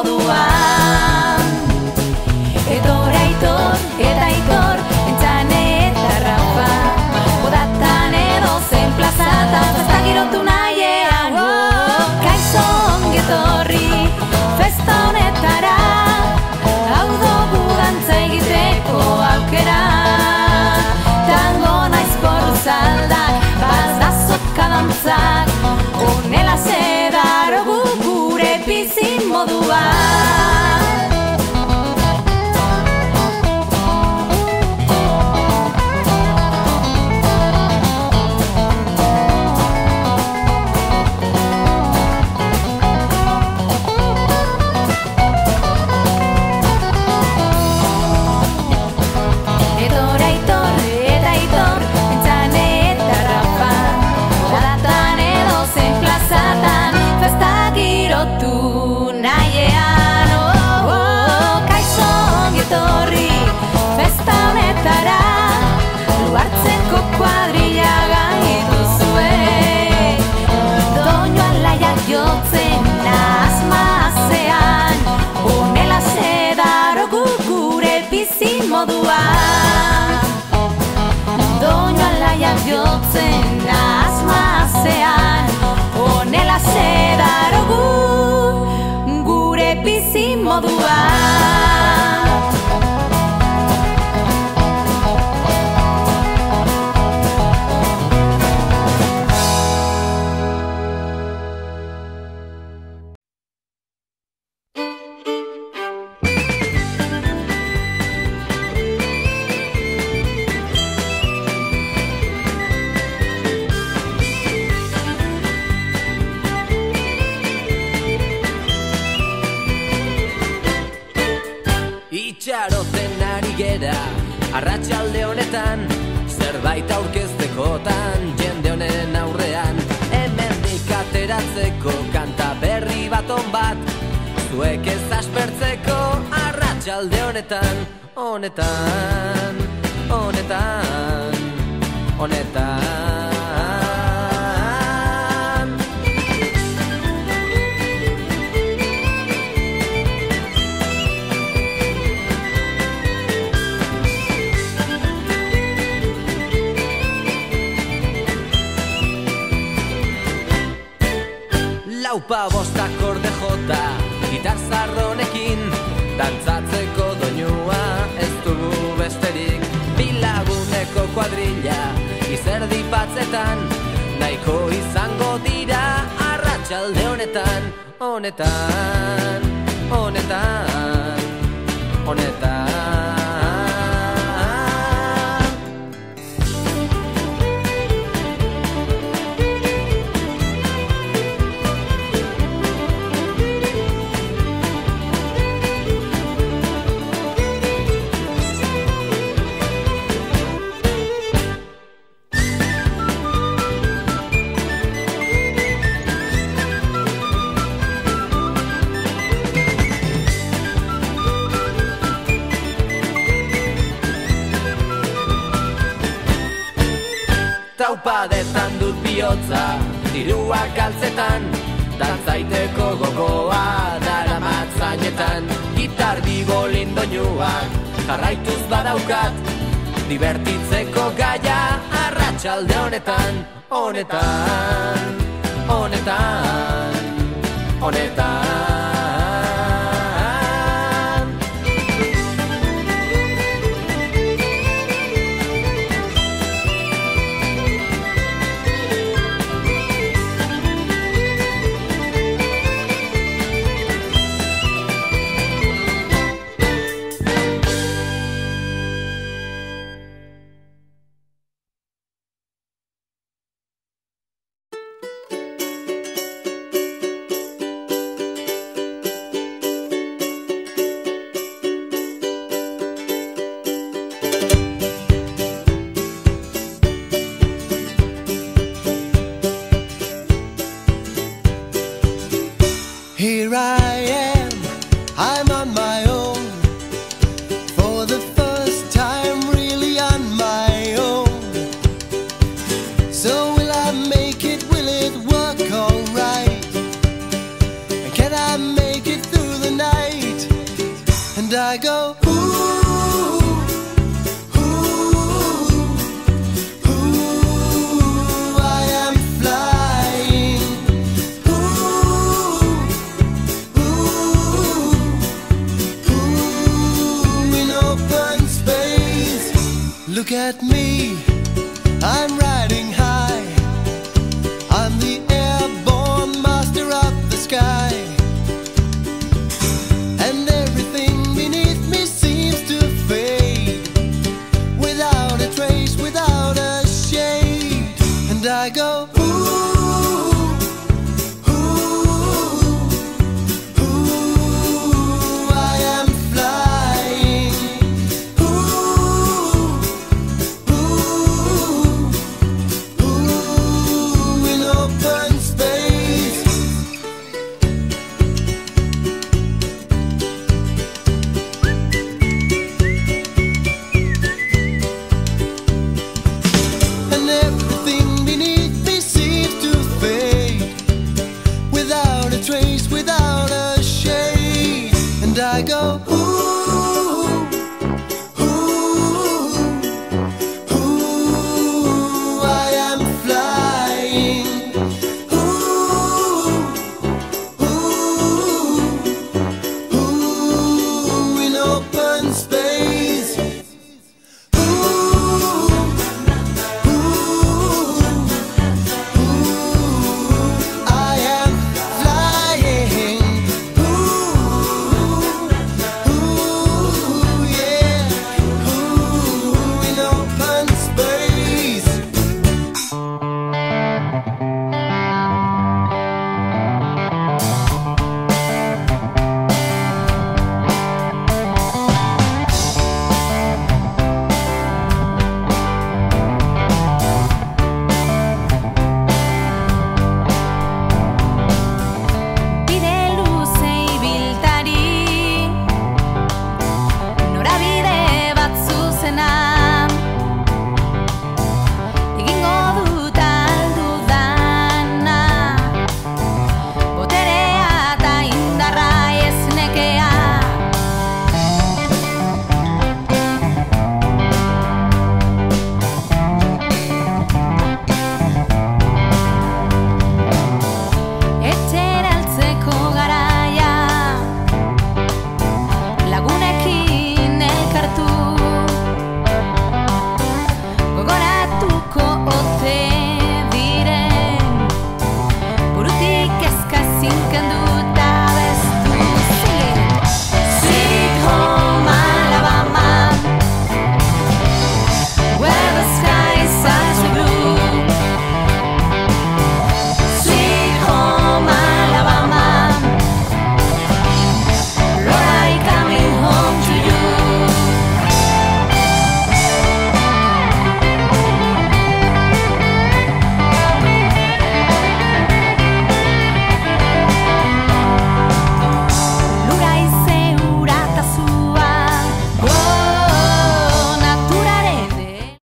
moduan. Etor, aitor, eta aitor, entzane eta rafa, odatan edo zen plazatan, festa girotu nahiean. Kaixo ongi etorri, festa honetara, hau dugu dantza egiteko aukera. Tango naiz porruzaldak, bazdazok dantzak, honela zedarogu gure bizin moduan. Doinu alaiak jotzen asmazean, honela zedarogu gure bizi moduan. Itxaroten ari gera, arratsalde honetan, zerbait aurkeztekotan, jende honen aurrean, hemendik ateratzeko kanta berri baton bat, zuek ez aspertzeko arratsalde honetan, honetan, honetan, honetan. Laupa bost akorde jota, gitar zarronekin, dantzatzeko doinua ez dugu besterik. Bilaguneko kuadrilla, izerdi batzetan, nahiko izango dira arratsalde honetan, honetan, honetan, honetan. Traupadetan dut bihotza, diruak galtzetan, dantzaiteko gogoa daramat zainetan. Gitar bibolin doinuak jarraituz badaukat, divertitzeko gaia arratsalde honetan, honetan, honetan, honetan. I go, ooh, ooh, ooh, I am flying. Ooh, ooh, ooh, in open space. Look at me, I'm riding high. I'm the airborne master of the sky. And everything beneath me seems to fade, without a trace, without a shade. And I go, ooh, ooh, ooh, I am flying. Ooh, ooh, ooh, in open space. And everything beneath me seems to fade, without a trace, without a shade. And I go, ooh,